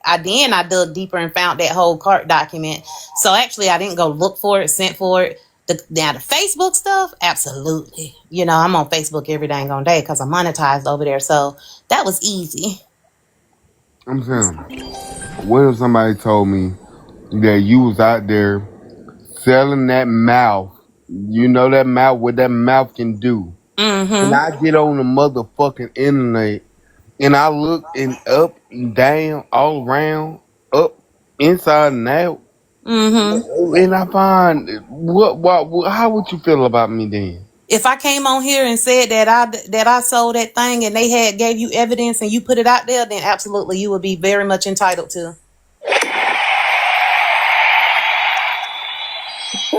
I dug deeper and found that whole court document. So actually, I didn't go look for it, sent for it. Now the Facebook stuff, absolutely. You know, I'm on Facebook every dang on day because I'm monetized over there. So that was easy. I'm saying, what if somebody told me that you was out there selling that mouth? You know that mouth, what that mouth can do. And I get on the motherfucking internet and I look and up and down, all around, up, inside and out, and I find how would you feel about me then? If I came on here and said that I sold that thing and they had gave you evidence and you put it out there, then absolutely you would be very much entitled to.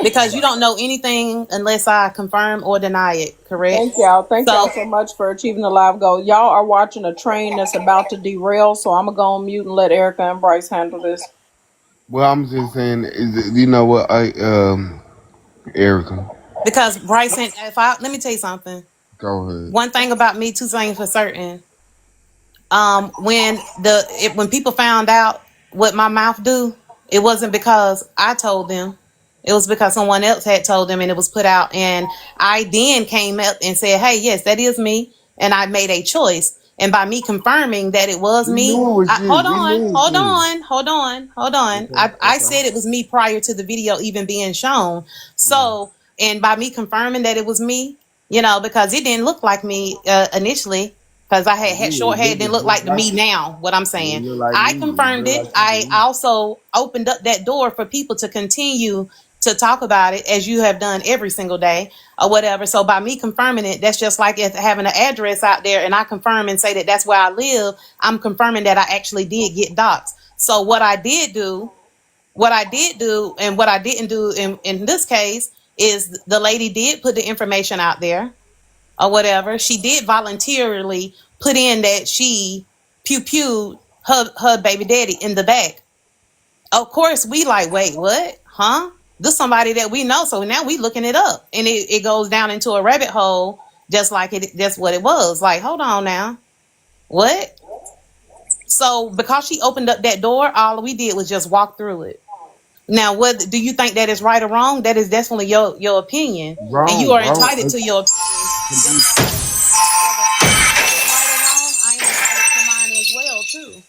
Because you don't know anything unless I confirm or deny it, correct? Thank y'all. Thank y'all so much for achieving the live goal. Y'all are watching a train that's about to derail, so I'm going to go on mute and let Erica and Bryce handle this. Well, I'm just saying, you know what, Erica. Because Bryson, let me tell you something. Go ahead. One thing about me, two things for certain. When people found out what my mouth do, it wasn't because I told them. It was because someone else had told them and it was put out. And I then came up and said, hey, yes, that is me. And I made a choice. And by me confirming that it was me, hold on. I said it was me prior to the video even being shown. So, and by me confirming that it was me, you know, because it didn't look like me initially. Because I had short hair, it didn't look like me now, what I'm saying. I confirmed it. I also opened up that door for people to continue to talk about it as you have done every single day or whatever. So by me confirming it, that's just like if having an address out there and I confirm and say that that's where I live, I'm confirming that I actually did get doxxed. So what I did do and what I didn't do in this case is the lady did put the information out there or whatever. She did voluntarily put in that she pew-pewed her baby daddy in the back. Of course, we like, wait, what? Huh? This somebody that we know. So now we looking it up. And it goes down into a rabbit hole just like that's what it was. Like, hold on now. What? So because she opened up that door, all we did was just walk through it. Now, what do you think that is right or wrong? That is definitely your opinion. Wrong, and you are entitled to your opinion. I am entitled to mine as well, too.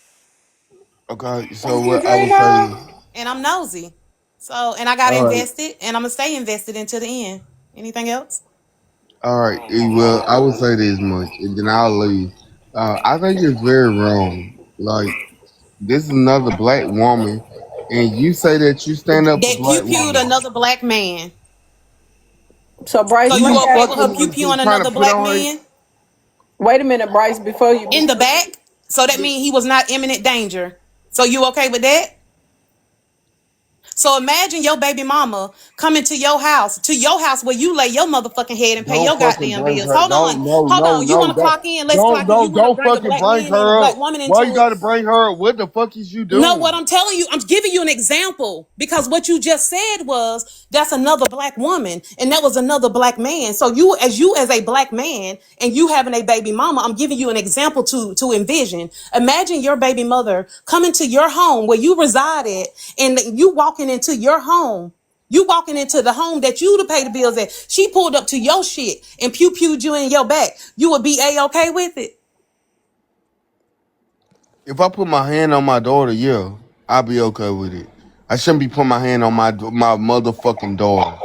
Okay, so what I would say... And I'm nosy. So, and I got invested, and I'm going to stay invested until the end. Anything else? All right, well, I would say this much, and then I'll leave. I think it's very wrong. Like, this is another black woman, and you say that you stand up for black women. That pew-pewed another black man. So, Bryce, so you okay with her pew-pewing another black man? Wait a minute, Bryce, before you... In the back? So that means he was not imminent danger. So you okay with that? So imagine your baby mama coming to your house where you lay your motherfucking head and pay your goddamn bills. Hold on. You want to clock in? Let's clock in. Don't fucking bring her up. Why you got to bring her up? What the fuck is you doing? No, what I'm telling you, I'm giving you an example because what you just said was that's another black woman and that was another black man. So you as a black man and you having a baby mama, I'm giving you an example to envision. Imagine your baby mother coming to your home where you resided and you walking into your home. You walking into the home that you to pay the bills at. She pulled up to your shit and pew-pewed you in your back. You would be A-okay with it? If I put my hand on my daughter, yeah, I'll be okay with it. I shouldn't be putting my hand on my motherfucking daughter.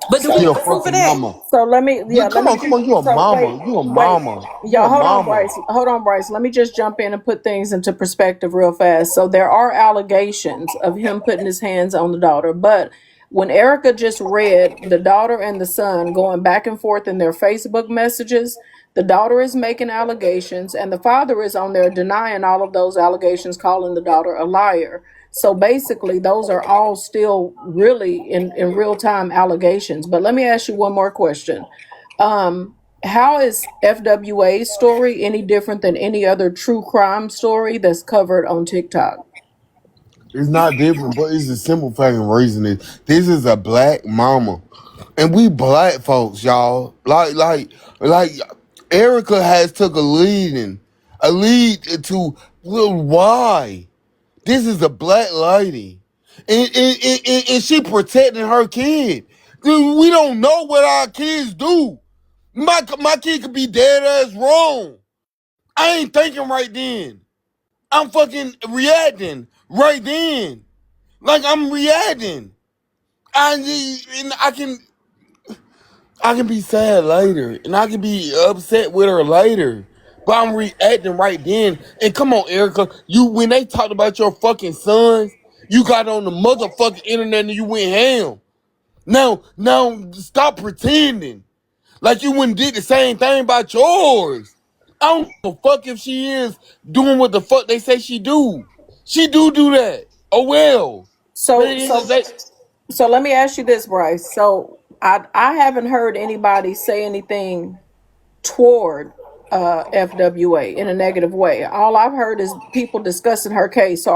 But do you proof for that? Mama. So let me, come on, you a mama. You a mama. Yeah, hold on, Bryce. Let me just jump in and put things into perspective real fast. So there are allegations of him putting his hands on the daughter, but when Erica just read the daughter and the son going back and forth in their Facebook messages, the daughter is making allegations and the father is on there denying all of those allegations, calling the daughter a liar. So basically, those are all still really in real-time allegations. But let me ask you one more question. How is FWA's story any different than any other true crime story that's covered on TikTok? It's not different, but it's a simple fucking reason is this is a black mama. And we black folks, y'all. Like Erica has took a lead to why? This is a black lady, and she protecting her kid. Dude, we don't know what our kids do. My kid could be dead ass wrong. I ain't thinking right then. I'm fucking reacting right then. Like I'm reacting. And I can be sad later, and I can be upset with her later. But I'm reacting right then. And come on, Erica, you when they talked about your fucking sons, you got on the motherfucking internet and you went ham. Now, stop pretending like you wouldn't did the same thing about yours. I don't give a fuck if she is doing what the fuck they say she do. She do that. Oh well. But So it is so they. so let me ask you this, Bryce. So I haven't heard anybody say anything toward FWA in a negative way. All I've heard is people discussing her case. So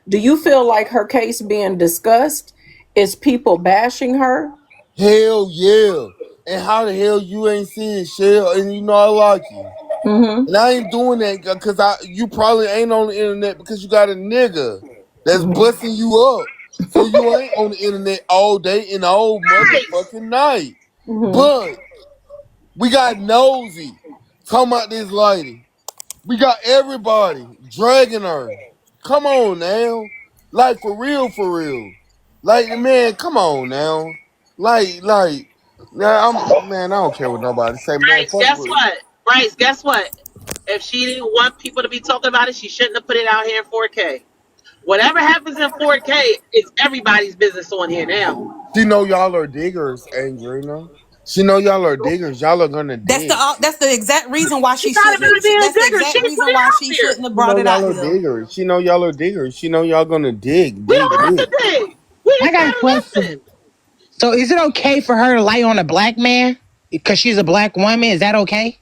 do you feel like her case being discussed is people bashing her? Hell yeah. And how the hell you ain't seeing Shell and you know I like you. Mm-hmm. And I ain't doing that because you probably ain't on the internet because you got a nigga that's busting you up. So you ain't on the internet all day and all Guys, motherfucking night. Mm-hmm. But we got Nosy talking about this lady. We got everybody dragging her. Come on now. Like for real, for real. Like man, come on now. Like now I don't care what nobody say, man. Bryce, Fuck guess with what? Bryce, guess what? If she didn't want people to be talking about it, she shouldn't have put it out here in 4K. Whatever happens in 4K is everybody's business on here now. she know y'all are diggers, Angelina. She know y'all are diggers. Y'all are gonna dig. That's the exact reason why She she not shouldn't. even being a That's the digger. She exact put reason it why out she there. shouldn't have She brought know it y'all out are there. diggers. She know y'all are diggers. She know y'all gonna dig, We dig, don't have dig. to dig. We I just got a gotta listen. question. So, is it okay for her to lie on a black man because she's a black woman? Is that okay?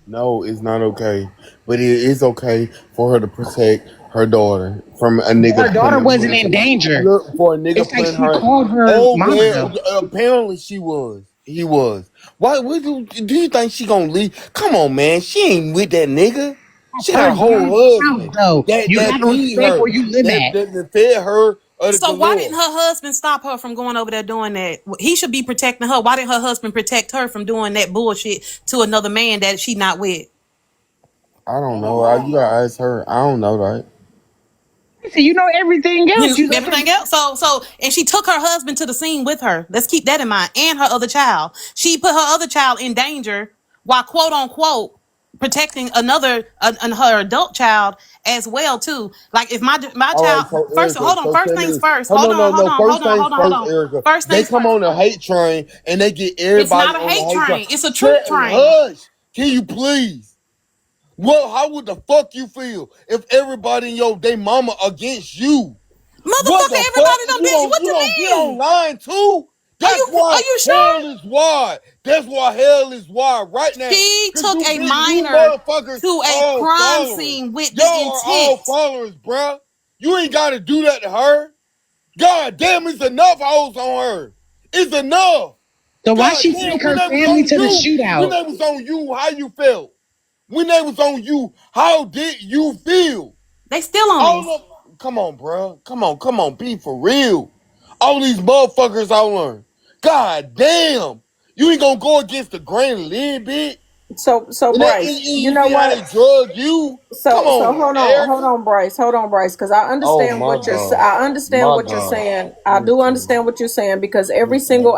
No, it's not okay. But it is okay for her to protect her daughter from a nigga Her daughter putting wasn't in danger. look for a nigga It's like putting she her. called her Oh mama, yeah, though. apparently she was. He was. Why? What do you think she gonna leave? Come on, man. She ain't with that nigga. She got Her a whole dad's house, husband though. You that gotta feed respect her, where you live at. that fed her of the So why didn't galore. her husband stop her from going over there doing that? He should be protecting her. Why didn't her husband protect her from doing that bullshit to another man that she not with? I don't know. You gotta ask her. I don't know that. So you know everything else. You let her. Everything else. And she took her husband to the scene with her. Let's keep that in mind. And her other child. She put her other child in danger while quote unquote protecting her adult child as well too. Like if my All right, child so first, Erica, hold on. so First tell things me, first. oh Hold no, on. no, Hold no. on. First Hold on. things Hold on. Hold first, on. Erica. First They things come first. on the hate train and they get It's everybody not a on the hate hate train. train. It's a truth train. Hush! Can you please? Well, how would the fuck you feel if everybody in your day mama against you? What Motherfucker, the fuck? everybody And done been. What you you don't get mean? online too? Are That's why you hell sure? is wide. That's why hell is wide right now. She Cause took a you minor motherfuckers to a all crime followers. scene with the Y'all are all intent. followers, bruh. You ain't gotta do that to her. God damn, it's enough hoes on her. It's enough. So why God she damn, take when her they was family on to the you, when shootout? they was on you, how you felt? When they was on you, how did you feel? They still on me. All of come on, bro. Come on, be for real. All these motherfuckers I learn. God damn. You ain't gonna go against the grain a little bit? So And Bryce, you you know see how what? they drug you? Come So on, hold Erica. on, Bryce, because I Oh understand my what God. I understand My what you're God. saying. I do Listen. understand what you're saying because Listen.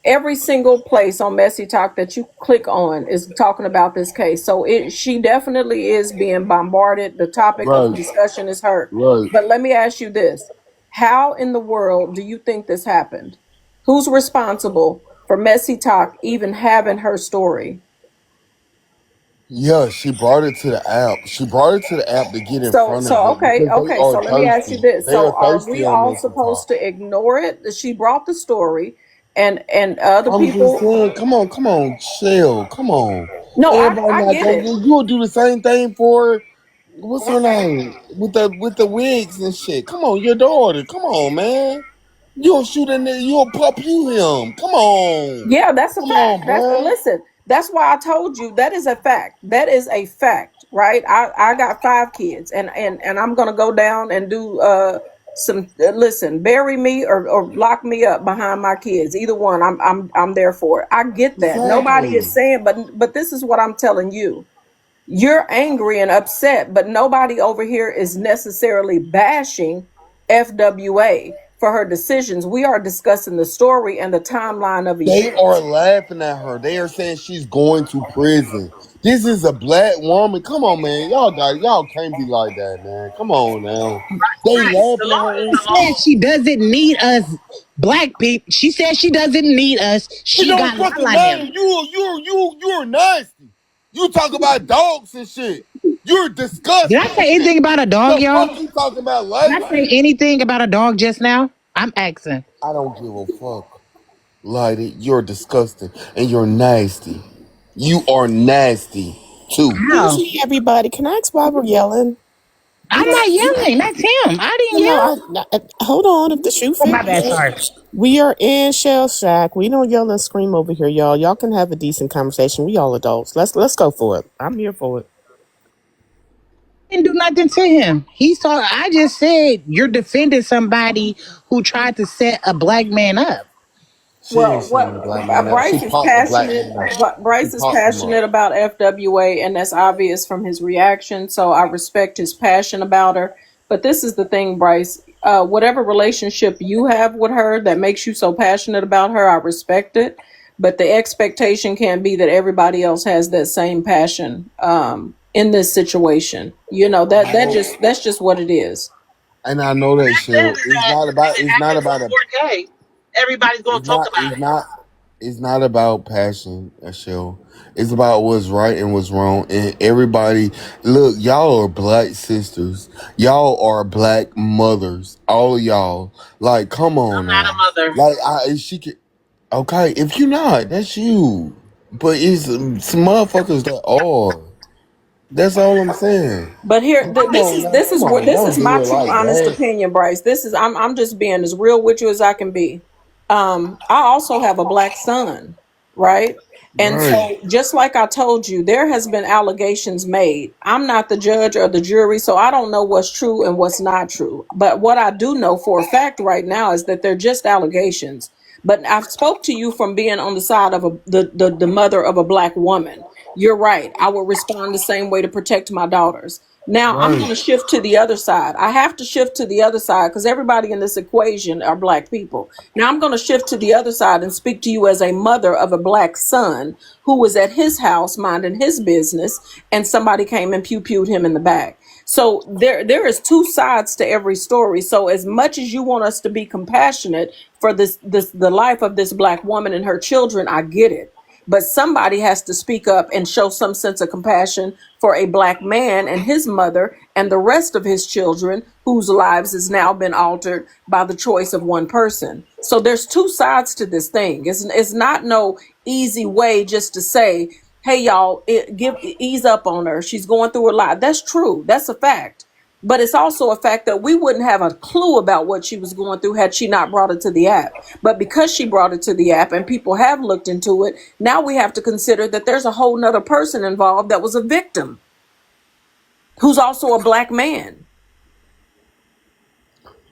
every single place on Messy Talk that you click on is talking about this case. So she definitely is being bombarded. The topic of Right. discussion is her. Right. But let me ask you this: how in the world do you think this happened? Who's responsible for Messy Talk even having her story? Yeah, she brought it to the app. She brought it to the app to get in front of it Okay, because they okay. are So let me ask you thirsty. this: They are so are thirsty we on all Messy supposed Talk. to ignore it? That she brought the story, and other I'm just people? saying, come on, chill, come on. No, Everybody I not get gonna it. do. You'll do the same thing for what's her name with the wigs and shit. Come on, your daughter. Come on, man. You'll shoot in there. You'll pop you him. Yeah, that's a Come fact. on, That's bruh. listen. That's why I told you that is a fact. That is a fact. right? I got 5 kids, and I'm gonna go down and do some listen, bury me or lock me up behind my kids. Either one, I'm there for it. I get that. Nobody Exactly. is saying, but this is what I'm telling you. You're angry and upset, but nobody over here is necessarily bashing FWA for her decisions. We are discussing the story and the timeline of They are events. laughing at her. They are saying she's going to prison. This is a black woman. Come on, man. Y'all can't be like that, man. Come on now. They Right. The laughing at law her is and the shit. Said law. she doesn't need us black people. She said she doesn't need us. It She don't got fucking Lala them. matter. You're nasty. You talk about dogs and shit. You're Did I disgusting. say anything about a dog, The y'all? fuck you talking about, Did I lady? say anything about a dog just now? I'm asking. I don't give a fuck. Lady, you're disgusting and you're nasty. You are nasty too. How? Excuse me, everybody. Can I ask why we're yelling? We I'm don't. not yelling. That's him. I didn't No, yell. hold on. If the shoe Oh, my fit, bad. Sorry. we are in Shell Shack. We don't yell and scream over here, y'all. Y'all can have a decent conversation. We all adults. Let's go for it. I'm here for it. Didn't do nothing to him. He saw. I just said you're defending somebody who tried to set a black man up. She ain't Well, setting what the black man up. She Bryce is popped the black passionate. man up. She Bryce is popped him up. passionate about FWA, and that's obvious from his reaction. So I respect his passion about her. But this is the thing, Bryce. Whatever relationship you have with her that makes you so passionate about her, I respect it. But the expectation can't be that everybody else has that same passion in this situation. You know I that know, just that's just what it is. and I know that Fact is shit. It's that not if about. it It's not happens about in a. 4K, everybody's gonna It's talk not. about It's it. not. It's not about passion, Michelle. It's about what's right and what's wrong. And everybody, look, y'all are black sisters. Y'all are black mothers. All of y'all. Like, come I'm on not a now. mother. Like, she could. Okay, if you're not, that's you. But it's some motherfuckers that are. That's all I'm saying. But here, Come on now. this Come is what on. this Don't is do my it true like honest that. opinion, Bryce. This is I'm just being as real with you as I can be. I also have a black son, right? And Right. so, just like I told you, there has been allegations made. I'm not the judge or the jury, so I don't know what's true and what's not true. But what I do know for a fact right now is that they're just allegations. But I've spoke to you from being on the side of the mother of a black woman. You're right. I will respond the same way to protect my daughters. Now I'm Right. going to shift to the other side. I have to shift to the other side because everybody in this equation are black people. Now I'm going to shift to the other side and speak to you as a mother of a black son who was at his house minding his business, and somebody came and pew-pewed him in the back. So there is two sides to every story. So as much as you want us to be compassionate for this the life of this black woman and her children, I get it. But somebody has to speak up and show some sense of compassion for a black man and his mother and the rest of his children whose lives has now been altered by the choice of one person. So there's two sides to this thing. It's not no easy way just to say, hey y'all, ease up on her. She's going through a lot. That's true. That's a fact. But it's also a fact that we wouldn't have a clue about what she was going through had she not brought it to the app. But because she brought it to the app and people have looked into it, now we have to consider that there's a whole nother person involved that was a victim who's also a black man.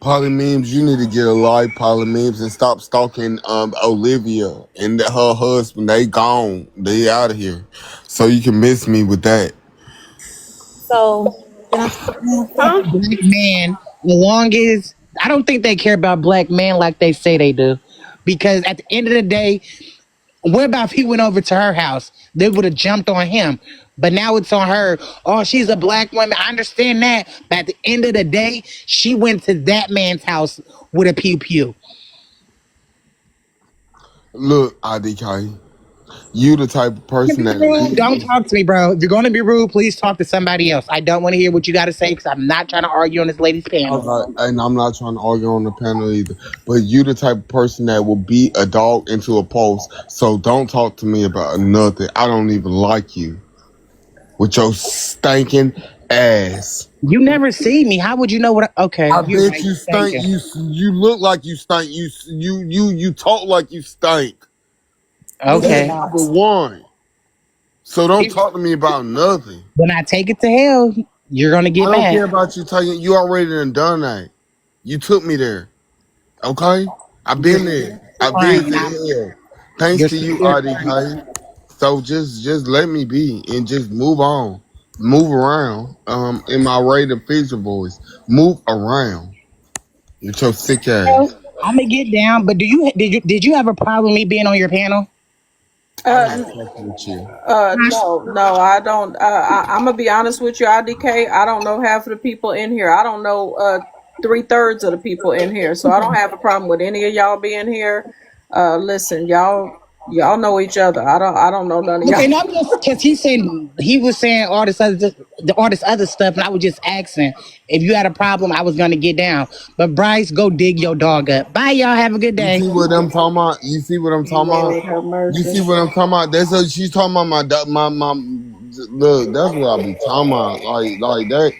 Polly Memes, you need to get a life, Polly Memes, and stop stalking Olivia and her husband. They gone. They out of here. So you can miss me with that. So can I talk now? Huh? Black man, as long as I don't think they care about black men like they say they do. Because at the end of the day, what about if he went over to her house? They would have jumped on him. But now it's on her. Oh, she's a black woman. I understand that. But at the end of the day, she went to that man's house with a pew pew. Look, IDK, you the type of If person you're that rude, don't be. talk to me, bro. If you're going to be rude, please talk to somebody else. I don't want to hear what you got to say because I'm not trying to argue on this lady's panel. Okay, and I'm not trying to argue on the panel either. But you the type of person that will beat a dog into a post. So don't talk to me about nothing. I don't even like you with your stinking ass. You never see me. How would you know what? Okay, I you're bet right. you Thank stink. you. You look like you stink. You talk like you stink. Okay. That's Okay. number one. So don't talk to me about nothing. When I take it to hell, you're gonna I get don't mad. care about you taking. You already done that. You took me there. Okay, I've You're been there. I fine. visited hell. Thanks You're to you, you're RDK. So just let me be and just move on, move around. In my rated feature voice, move around. You're so sick ass. I'm gonna get down, but did you have a problem me being on your panel? I don't Uh, fuck with you. no, I don't. I'm gonna be honest with you, IDK. I don't know half of the people in here. I don't know 3/3 of the people in here, so I don't have a problem with any of y'all being here. Listen, y'all know each other. I don't know none of Okay, y'all. no, I'm just because he was saying all this other stuff, and I was just asking if you had a problem. I was gonna get down, but Bryce, go dig your dog up. Bye, y'all. Have a good You day. see what I'm talking about? You see what I'm talking about? Lord have You mercy. see what I'm talking about? That's what she's talking about. My. Look, that's what I be talking about. Like that.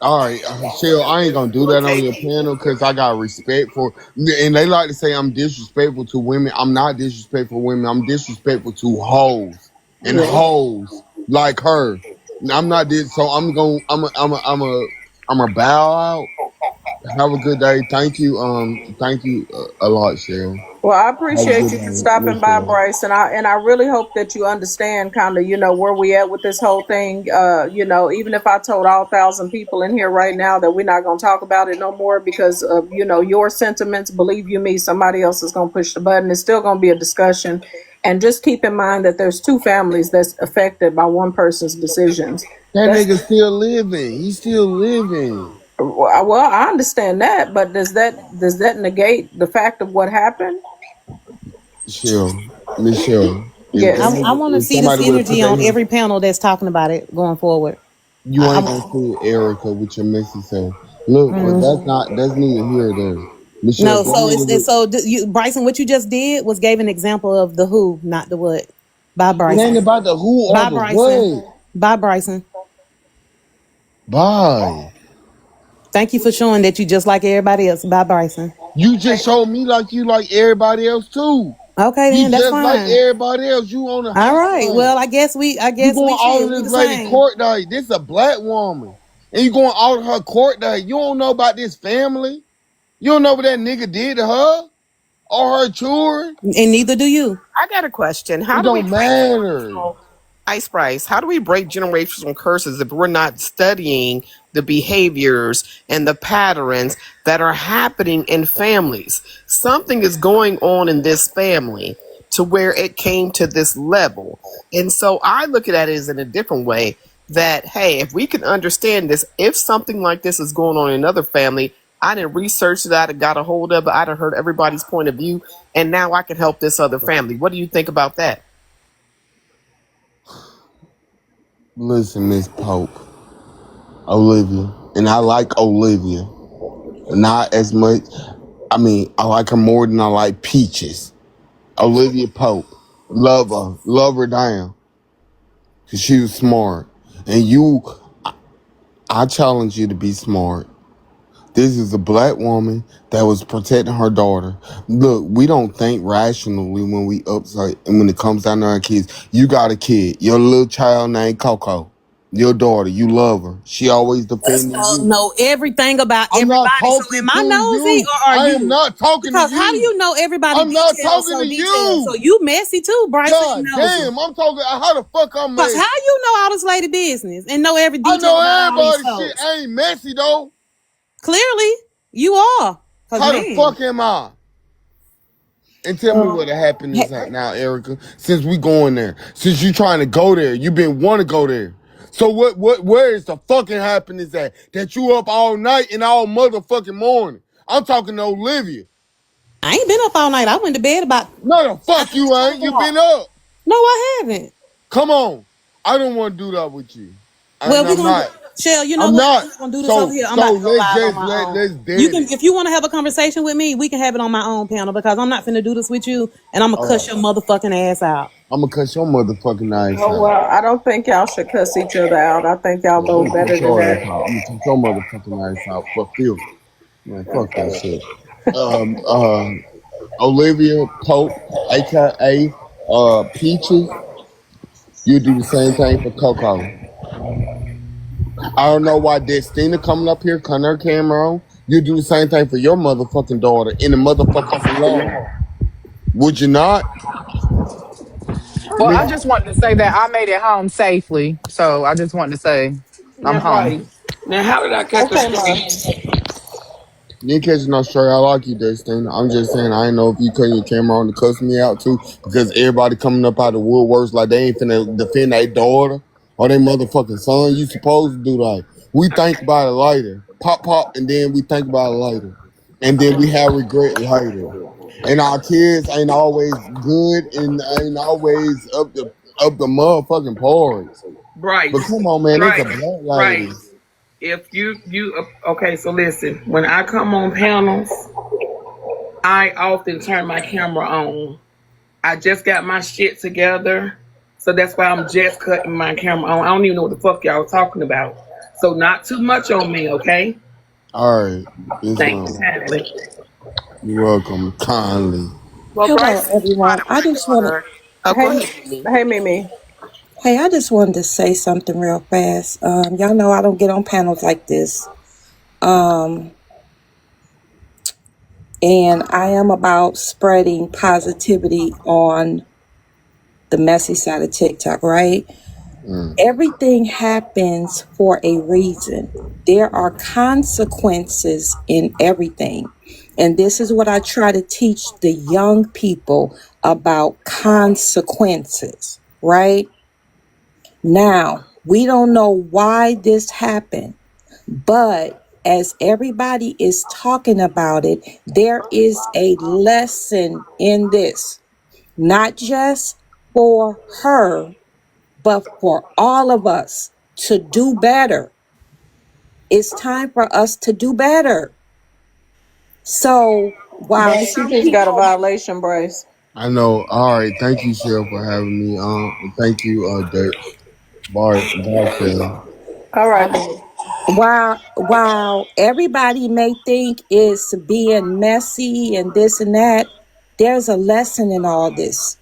All right, Shell, I ain't gonna do that on your panel because I got respect for, and they like to say I'm disrespectful to women. I'm not disrespectful to women. I'm disrespectful to hoes and Yeah. hoes like her. I'm not this, so I'm a bow out. Have a good day. Thank you a lot, Shell. Well, I Have a appreciate good you for day, stopping Miss by, Shell. Bryce, and I really hope that you understand kind of where we at with this whole thing. Even if I told all 1,000 people in here right now that we're not going to talk about it no more because of your sentiments, believe you me, somebody else is going to push the button. It's still going to be a discussion, and just keep in mind that there's two families that's affected by one person's decisions. That That's nigga still living. He's still living. well, I understand that, but does that negate the fact of what happened? Shell, Miss Shell. If that Yes. I nigga, want to if see this somebody would have put energy their on hand, every panel that's talking about it going forward. you ain't gonna see Erica with your messy self. Look, well, that's neither here nor there. Michelle, No, that so nigga it's with, so you, Bryson. What you just did was gave an example of the who, not the what. Bye, it ain't Bryson. about the who or Bye, the Bryson. what. Bye, Bryson. Bye. Thank you for showing that you just like everybody else. Bye, Bryson. You just showed me like you like everybody else too. Okay, You then that's just like fine. everybody else. You on the All right. hotline. Well, I You guess going we all shit. of We this the lady same. court day. This a black woman. And you going all of her court day. You don't know about this family. You don't know what that nigga did to her or her children. And neither do you. I got a question. How It do we don't break matter. generational Ice Price? How do we break generational curses if we're not studying the behaviors and the patterns that are happening in families? Something is going on in this family to where it came to this level. And so I look at it as in a different way that, hey, if we can understand this, if something like this is going on in another family, I didn't research that, I got a hold of it, I done heard everybody's point of view, and now I can help this other family. What do you think about that? Listen, Miss Pope, Olivia, and I like Olivia. Not as much. I mean, I like her more than I like Peaches. Olivia Pope, love her down, cause she was smart. And you, I challenge you to be smart. This is a black woman that was protecting her daughter. Look, we don't think rationally when we upset and when it comes down to our kids. You got a kid, your little child named Coco, your daughter. You love her. She always defending you. Know everything about I'm not everybody. So talking am I to nosy you. or are I am you? not talking to Because how do you. you know everybody I'm not details talking so to detailed? So you. you messy too, Bryson. You God nosy. damn, I'm talking. How the fuck I'm Because how messy? you know all this lady business and know every I detail know about all these everybody shit folks? ain't messy though. Clearly, you are. Because How the man, fuck am I? And tell me what the happiness at now, Erica. Since we going there, since you trying to go there, you been want to go there. So where is the fucking happiness at? That you up all night and all motherfucking morning. I'm talking to Olivia. I ain't been up all night. I went to bed about No, the fuck after you 12 ain't. You been o'clock. up. No, I haven't. Come on. I don't want to do that with you. And Well, we're I'm gonna not. Shell, you know I'm what? not. We're not gonna do this over So here. I'm so about to go let's live on just my own. let's You dead can, it. if you want to have a conversation with me, we can have it on my own panel because I'm not finna do this with you, and I'm gonna All cuss right. your motherfucking ass out. I'm gonna cut your motherfucking eyes Oh out. well, I don't think y'all should cuss each other out. I think y'all Yeah, I'm both gonna cut better than your ass that. out. I'm gonna cut your motherfucking ass out for filth. Man, fuck that shit. Um, Olivia Pope, aka Peaches. You do the same thing for Coco. I don't know why Destina coming up here, cutting her camera on. You do the same thing for your motherfucking daughter in the motherfucking salon. Would you not? Well, I Nigga, just wanted to say that I made it home safely. So I just wanted to say I'm Now, home. Bryce. Now, how did I catch the Okay, string? Ma. you ain't catching no straight. I like you, Destina. I'm just saying, I ain't know if you cutting your camera on to cuss me out too, because everybody coming up out of woodworks like they ain't finna defend their daughter or their motherfucking son. You supposed to do like, we think about it later. Pop, pop, and then we think about it later. And then we have regret later. And our kids ain't always good and ain't always up the motherfucking porridge. But Bryce. come on, man, it's a Bryce. black lady. Bryce. If okay, so listen. When I come on panels, I often turn my camera on. I just got my shit together, so that's why I'm just cutting my camera on. I don't even know what the fuck y'all talking about. So not too much on me, okay? All right, yes, Thank you ma'am. kindly. You're welcome, kindly. Well, Hello, Bryce, everyone. about I my just wanted, daughter. Oh, go Hey, ahead, Mimi. hey, Mimi. hey, I just wanted to say something real fast. Y'all know I don't get on panels like this. Um, and I am about spreading positivity on the messy side of TikTok, right? Mm. Everything happens for a reason. There are consequences in everything. And this is what I try to teach the young people about consequences, right? Now, we don't know why this happened, but as everybody is talking about it, there is a lesson in this, not just for her, but for all of us to do better. It's time for us to do better. So while Bryce, you some just got a people, violation, Bryce. I know. All right, thank you, Cheryl, for having me. And thank you, Bar Shell. All right, baby. while everybody may think it's being messy and this and that, there's a lesson in all this.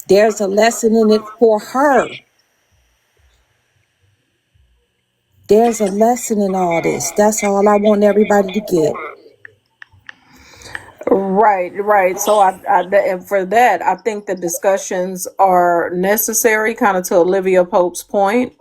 There's a lesson in it for her. There's a lesson in all this. That's all I want everybody to get. Right, right. So and for that, I think the discussions are necessary, kind of to Olivia Pope's point.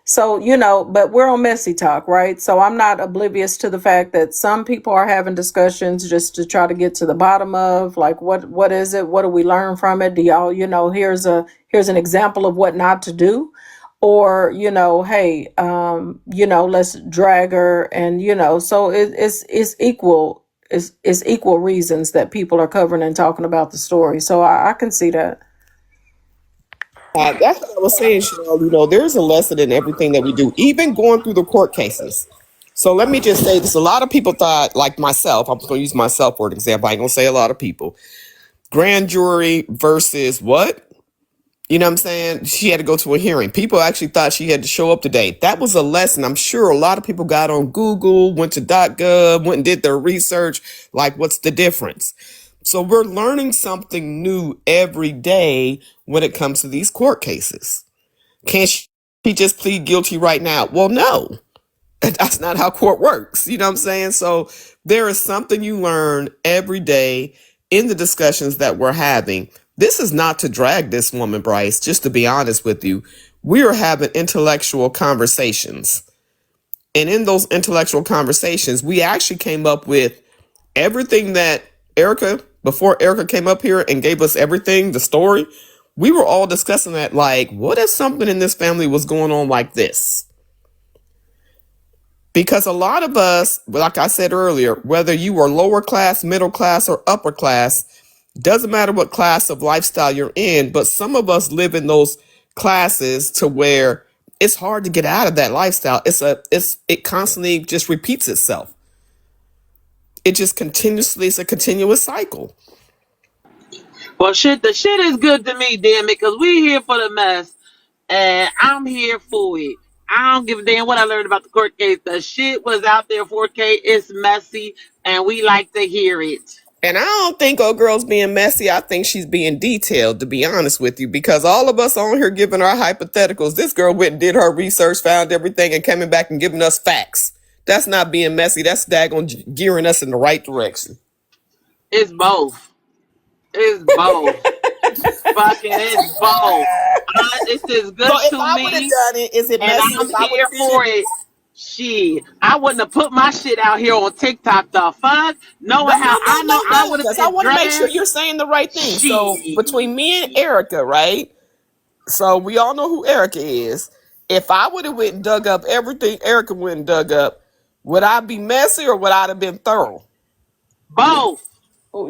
So, but we're on Messy Talk, right? So I'm not oblivious to the fact that some people are having discussions just to try to get to the bottom of like what is it? What do we learn from it? Do y'all, here's an example of what not to do. Or, hey, let's drag her and so it's equal it's equal reasons that people are covering and talking about the story. So I can see that. That's what I was saying, Cheryl. There's a lesson in everything that we do, even going through the court cases. So let me just say this. A lot of people thought, like myself, I'm going to use myself for an example. I ain't going to say a lot of people. Grand jury versus what? You know what I'm saying? She had to go to a hearing. People actually thought she had to show up today. That was a lesson. I'm sure a lot of people got on Google, went to .gov, went and did their research. Like, what's the difference? So we're learning something new every day when it comes to these court cases. Can't she just plead guilty right now? Well, no. That's not how court works. You know what I'm saying? So there is something you learn every day in the discussions that we're having. This is not to drag this woman, Bryce, just to be honest with you. We are having intellectual conversations. And in those intellectual conversations, we actually came up with everything that before Erica came up here and gave us everything, the story, we were all discussing that, like, what if something in this family was going on like this? Because a lot of us, like I said earlier, whether you are lower class, middle class, or upper class, doesn't matter what class of lifestyle you're in, but some of us live in those classes to where it's hard to get out of that lifestyle. It constantly just repeats itself. It just continuously, it's a continuous cycle. Well, the shit is good to me, damn it, because we here for the mess, and I'm here for it. I don't give a damn what I learned about the court case. The shit was out there, 4K. It's messy, and we like to hear it. And I don't think old girl's being messy. I think she's being detailed, to be honest with you, because all of us on here giving our hypotheticals. This girl went and did her research, found everything, and coming back and giving us facts. That's not being messy. That's daggone gearing us in the right direction. It's both. It's both. Fucking it's both. This is So good if to I would have me, done it, is it and messy I'm if I would here have did for it? it. Shit, I wouldn't have put my shit out here on TikTok. The fuck, No, knowing no, how no, I know no, I no. would have Because I been want to make sure dragged. you're saying the right thing. So Shit, between me and Erica, right? So we all know who Erica is. If I would have went and dug up everything Erica went and dug up, would I be messy or would I have been thorough? both.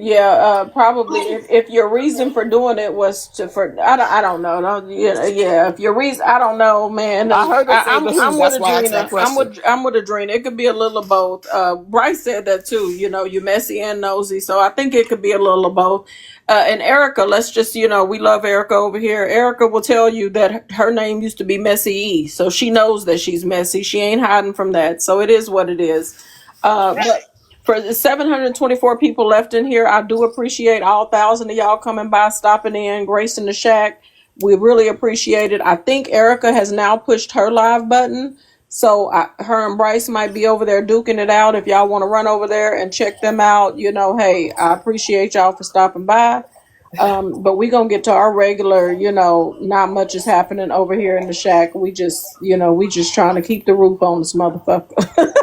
Yeah, probably if your reason for doing it was to for I don't know. No, yeah, if your reason I don't know, man. I heard her say the who. I'm with That's why I asked that Adrena. question. I'm with Adrena. It could be a little of both. Bryce said that too. You know, you're messy and nosy, so I think it could be a little of both. And Erica, let's just we love Erica over here. Erica will tell you that her name used to be Messy E, so she knows that she's messy. She ain't hiding from that. So it is what it is. But for the 724 people left in here, I do appreciate all 1,000 of y'all coming by, stopping in, gracing the shack. We really appreciate it. I think Erica has now pushed her live button. So her and Bryce might be over there duking it out. If y'all want to run over there and check them out, hey, I appreciate y'all for stopping by. But we gonna get to our regular, not much is happening over here in the shack. We just trying to keep the roof on this motherfucker.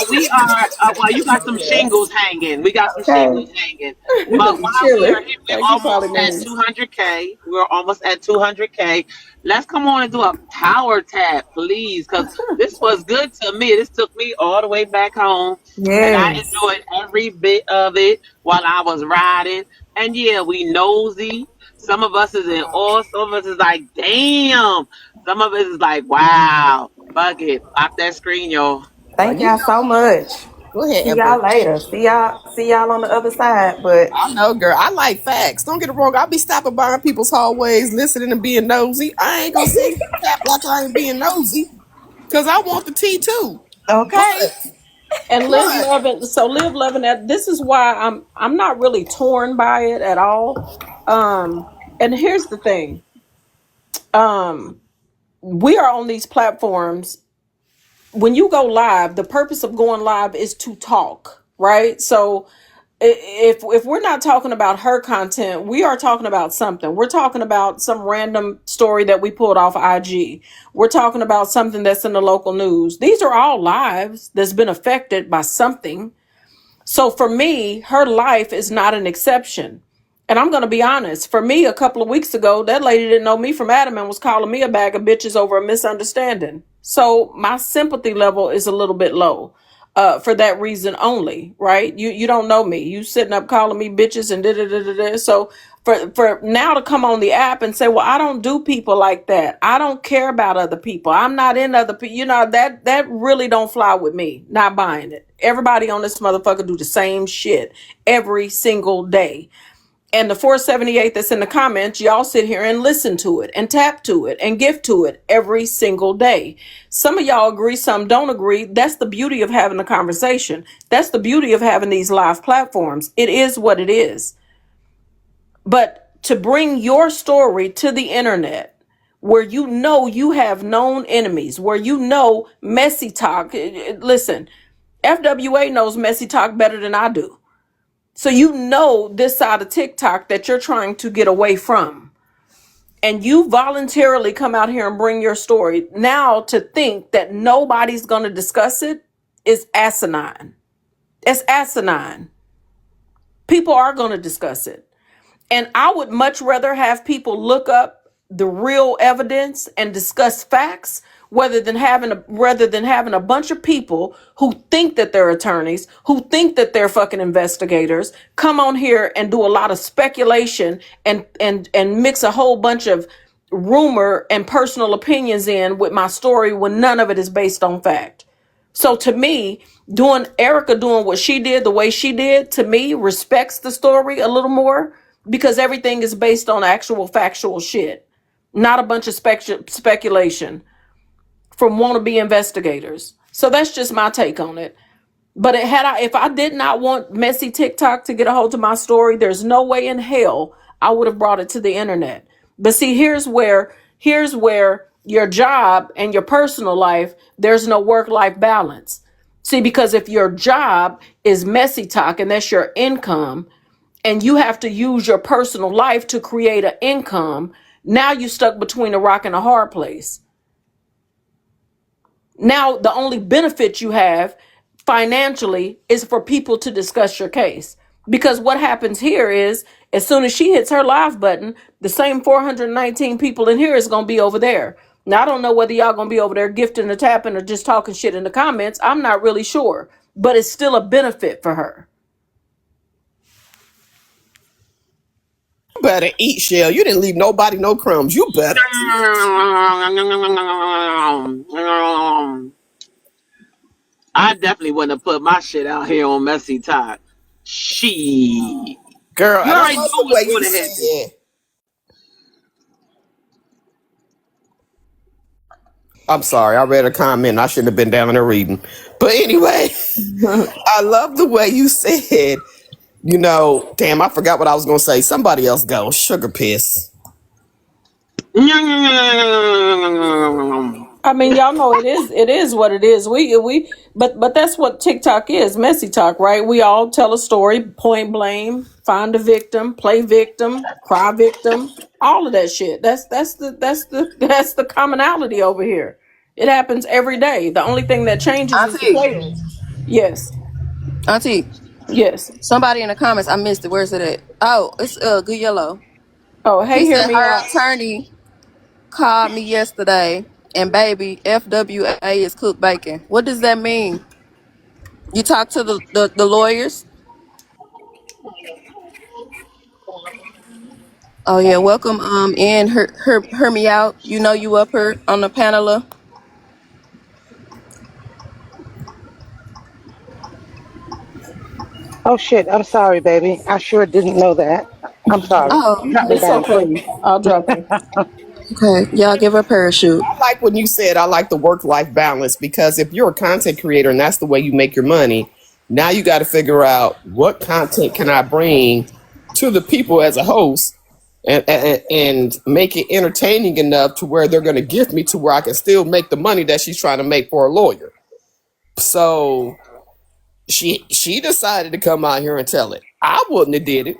We are. Well, you got some shingles hanging. We got some shingles Okay. hanging. But while we are Chilly. here, we're Thank you, almost at Polymers. 200K. We're almost at 200K. Let's come on and do a power tap, please, because this was good to me. This took me all the way back home, and I Yes. enjoyed every bit of it while I was riding. And yeah, we nosy. Some of us is in awe. Some of us is like, damn. Some of us is like, wow. Fuck it. Pop that screen, y'all. Well, Thank y'all so much. go ahead, See Empress. y'all later. See y'all on the other side. But I know, girl. I like facts. Don't get it wrong. I'll be stopping by in people's hallways, listening and being nosy. I ain't gonna sit here and tap like I ain't being nosy, cause I want the tea too. okay. But, And but live loving that. This is why I'm not really torn by it at all. And here's the thing. We are on these platforms. When you go live, the purpose of going live is to talk, right? So if we're not talking about her content, we are talking about something. We're talking about some random story that we pulled off IG. We're talking about something that's in the local news. These are all lives that's been affected by something. So for me, her life is not an exception. And I'm going to be honest. For me, a couple of weeks ago, that lady didn't know me from Adam and was calling me a bag of bitches over a misunderstanding. So my sympathy level is a little bit low for that reason only, right? You don't know me. You sitting up calling me bitches and da-da-da-da-da. So for now to come on the app and say, well, I don't do people like that. I don't care about other people. I'm not in other people. That really don't fly with me. Not buying it. Everybody on this motherfucker do the same shit every single day. And the 478 that's in the comments, y'all sit here and listen to it and tap to it and gift to it every single day. Some of y'all agree, some don't agree. That's the beauty of having a conversation. That's the beauty of having these live platforms. It is what it is. But to bring your story to the internet, where you have known enemies, where MessyTok, listen, FWA knows MessyTok better than I do. So this side of TikTok that you're trying to get away from. And you voluntarily come out here and bring your story. Now to think that nobody's going to discuss it is asinine. It's asinine. People are going to discuss it. And I would much rather have people look up the real evidence and discuss facts rather than having a bunch of people who think that they're attorneys, who think that they're fucking investigators, come on here and do a lot of speculation and mix a whole bunch of rumor and personal opinions in with my story when none of it is based on fact. So to me, Erica doing what she did the way she did, to me, respects the story a little more because everything is based on actual factual shit, not a bunch of speculation from wannabe investigators. So that's just my take on it. But if I did not want Messy TikTok to get a hold of my story, there's no way in hell I would have brought it to the internet. But see, here's where your job and your personal life, there's no work-life balance. See, because if your job is MessyTok and that's your income, and you have to use your personal life to create an income, now you're stuck between a rock and a hard place. Now the only benefit you have financially is for people to discuss your case. Because what happens here is, as soon as she hits her live button, the same 419 people in here is going to be over there. Now, I don't know whether y'all going to be over there gifting or tapping or just talking shit in the comments. I'm not really sure. But it's still a benefit for her. You better eat, Shell. You didn't leave nobody no crumbs. You better eat. I definitely wouldn't have put my shit out here on MessyTok. She. Girl, You and I already love know the what's way you going to happen. said. I'm sorry, I read a comment. I shouldn't have been down there reading. But anyway, I love the way you said, damn, I forgot what I was going to say. Somebody else go. Sugar piss. I mean, y'all know it is what it is. But that's what TikTok is, MessyTok, right? We all tell a story, point blame, find a victim, play victim, cry victim, all of that shit. That's the commonality over here. It happens every day. The only thing that changes is the Auntie, players. Yes. Auntie, Yes. somebody in the comments, I missed it. Where's it at? Oh, it's Good Yellow. Oh, hey, He hear said me her out. attorney called me yesterday, and baby, FWA is cooked bacon. What does that mean? You talk to the lawyers? Oh yeah, welcome in. Hear me out. You know you up here on the panel. Oh shit, I'm sorry, baby. I sure didn't know that. I'm sorry. Oh, Drop me It's down, okay. please. I'll drop you. okay. Y'all give her a parachute. I like when you said I like the work-life balance because if you're a content creator and that's the way you make your money, now you got to figure out what content can I bring to the people as a host and make it entertaining enough to where they're going to gift me to where I can still make the money that she's trying to make for a lawyer. So she decided to come out here and tell it. I wouldn't have did it.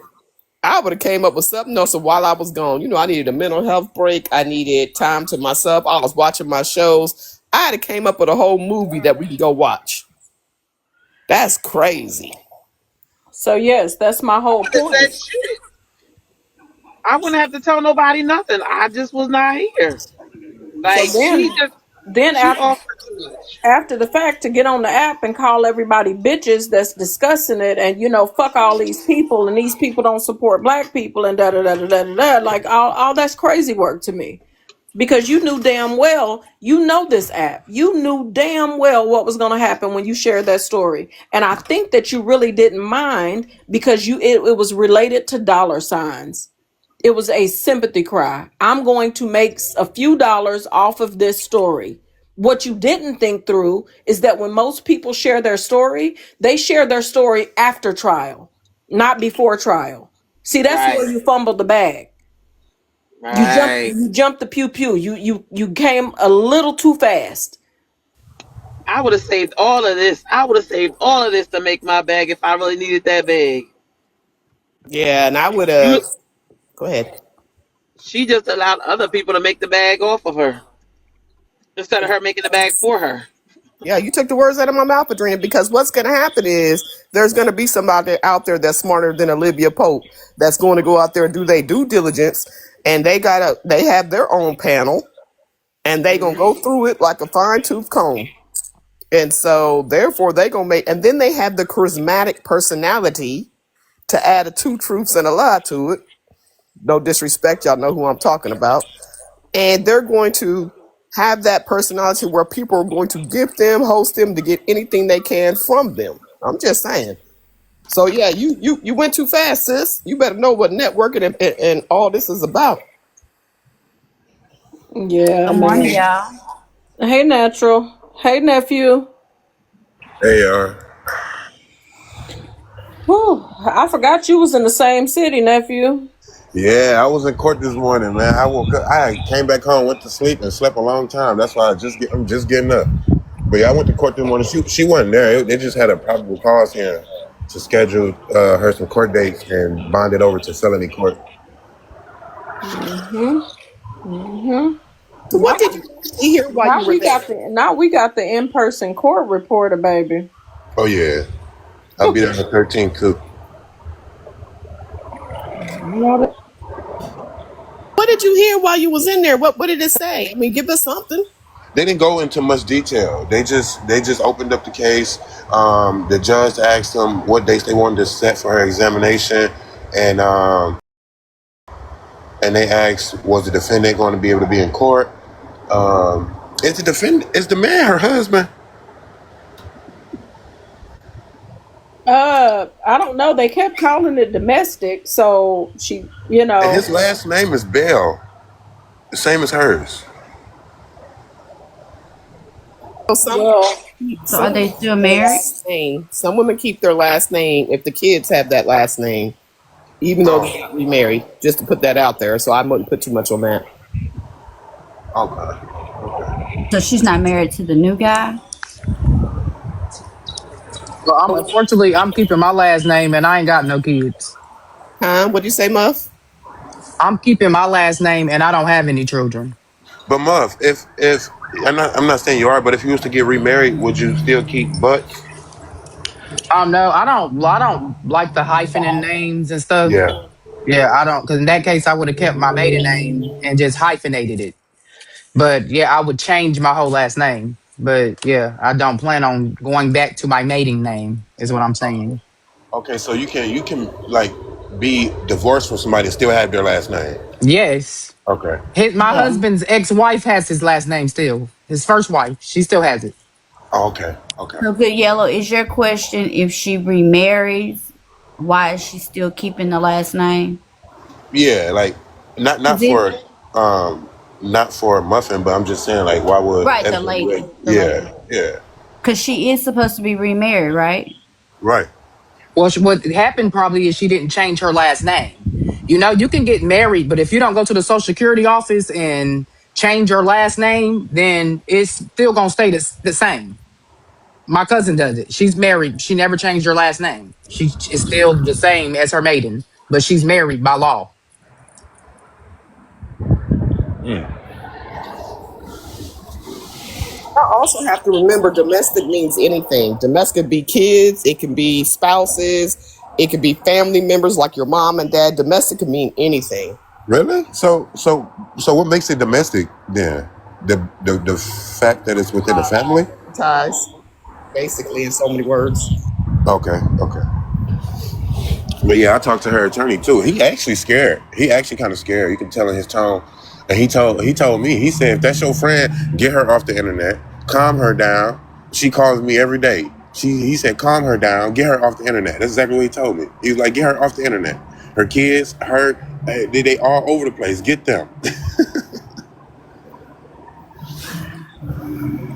I would have came up with something else. So while I was gone, I needed a mental health break. I needed time to myself. I was watching my shows. I had came up with a whole movie that we could go watch. That's crazy. So yes, that's my I whole would have said point. shit. I wouldn't have to tell nobody nothing. I just was not here. So Like, then she after offered too much. after the fact to get on the app and call everybody bitches that's discussing it and fuck all these people and these people don't support black people and da da da da da da, like all that's crazy work to me, because you knew damn well, this app, you knew damn well what was going to happen when you shared that story, and I think that you really didn't mind because it was related to dollar signs. It was a sympathy cry. I'm going to make a few dollars off of this story. What you didn't think through is that when most people share their story, they share their story after trial, not before trial. See, that's Right. where you fumbled the bag. Right. You jumped the pew pew. You came a little too fast. I would have saved all of this. I would have saved all of this to make my bag if I really needed that bag. Yeah, and I would You have. Go ahead. She just allowed other people to make the bag off of her instead of her making the bag for her. Yeah, you took the words out of my mouth, Adrena, because what's going to happen is there's going to be somebody out there that's smarter than Olivia Pope that's going to go out there and do their due diligence, and they have their own panel, and they going to go through it like a fine tooth comb. And so, therefore, they going to make, and then they have the charismatic personality to add a two truths and a lie to it. No disrespect, y'all know who I'm talking about. And they're going to have that personality where people are going to gift them, host them to get anything they can from them. I'm just saying. So yeah, you went too fast, sis. You better know what networking and all this is about. Yeah, Good morning, man. y'all. Hey, natural. Hey, nephew. Hey, y'all. Whew, I forgot you was in the same city, nephew. Yeah, I was in court this morning, man. I woke up. I came back home, went to sleep, and slept a long time. That's why I'm just getting up. But yeah, I went to court this morning. She wasn't there. They just had a probable cause here to schedule her some court dates and bond it over to felony court. What did you see here while you were there? Now we got the in-person court reporter, baby. Oh yeah, I'll be there on the 13th too. What did you hear while you was in there? What did it say? I mean, give us something. They didn't go into much detail. They just opened up the case. The judge asked them what dates they wanted to set for her examination, and they asked, was the defendant going to be able to be in court? Is the man her husband? I don't know. They kept calling it domestic, so she, And his last name is Bell, the same as hers. So are they still married? Some women keep their last name if the kids have that last name, even though they're not remarried. Just to put that out there, so I wouldn't put too much on that. Okay. So she's not married to the new guy? Well, unfortunately, I'm keeping my last name and I ain't got no kids. Huh? What'd you say, Muff? I'm keeping my last name and I don't have any children. But Muff, if I'm not saying you are, but if you was to get remarried, would you still keep Butts? No, I don't like the hyphen in names and stuff. Yeah. Yeah, I don't, because in that case, I would have kept my maiden name and just hyphenated it. But yeah, I would change my whole last name. But yeah, I don't plan on going back to my maiden name, is what I'm saying. Okay, so you can like be divorced from somebody and still have their last name. Yes. Okay. My husband's ex-wife has his last name still. His first wife, she still has it. Oh, okay. Okay. So Good Yellow, is your question if she remarries, why is she still keeping the last name? Yeah, like not for Muffin, but I'm just saying, like, why would Right, the lady. Yeah. Because she is supposed to be remarried, right? Right. Well, what happened probably is she didn't change her last name. You can get married, but if you don't go to the Social Security office and change your last name, then it's still gonna stay the same. My cousin does it. She's married. She never changed her last name. She is still the same as her maiden, but she's married by law. I also have to remember domestic means anything. Domestic can be kids, it can be spouses, it can be family members like your mom and dad. Domestic can mean anything. Really? So what makes it domestic then? The fact that it's within the family? Ties, basically, in so many words. Okay. But yeah, I talked to her attorney too. He actually scared. He actually kind of scared. You can tell in his tone. And he told me, he said, if that's your friend, get her off the internet, calm her down. She calls me every day. He said, calm her down, get her off the internet. That's exactly what he told me. He was like, get her off the internet. Her kids, they all over the place. Get them.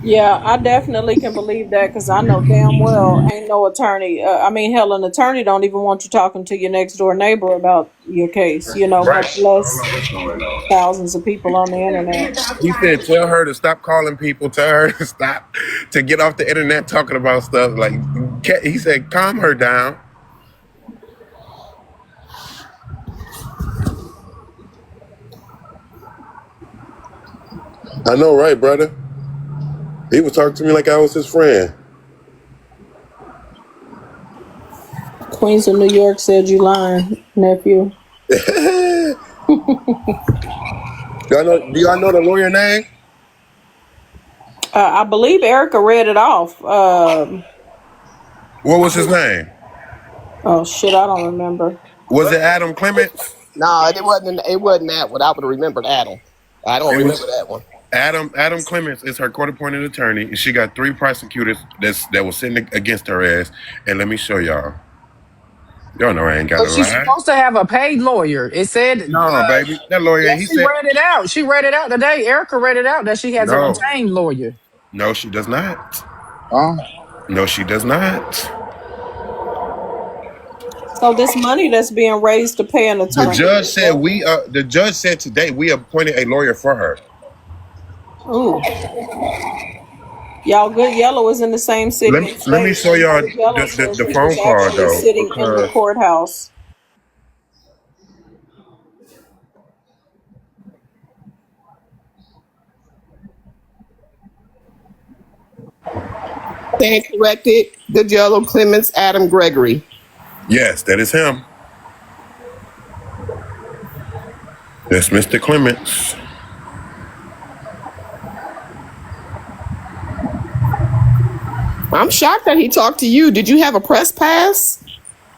Yeah, I definitely can believe that because I know damn well ain't no attorney. Hell, an attorney don't even want you talking to your next door neighbor about your case. Much less thousands of people on the internet. He said, tell her to stop calling people. Tell her to get off the internet talking about stuff. Like, he said, calm her down. I know, right, brother? He was talking to me like I was his friend. Queens of New York said you lying, nephew. Do y'all know the lawyer name? I believe Erica read it off. What was his name? Oh shit, I don't remember. Was it Adam Clements? No, it wasn't. It wasn't that one. I would have remembered Adam. I don't remember that one. Adam Clements is her court-appointed attorney, and she got 3 prosecutors that was sitting against her ass. And let me show y'all. Y'all know I ain't got to lie. She's supposed to have a paid lawyer. It said no, baby. That lawyer. Yeah, she read it out. She read it out today. Erica read it out that she has a retained lawyer. No, she does not. Oh. No, she does not. So this money that's being raised to pay an The attorney. judge said the judge said today we appointed a lawyer for her. Ooh. Y'all, Good Yellow is in the same city and Let me state, show and y'all Good Yellow says the he phone was call actually though, sitting in the because courthouse. Stand corrected. Good Yellow Clements Adam Gregory. yes, that is him. That's Mr. Clements. I'm shocked that he talked to you. Did you have a press pass?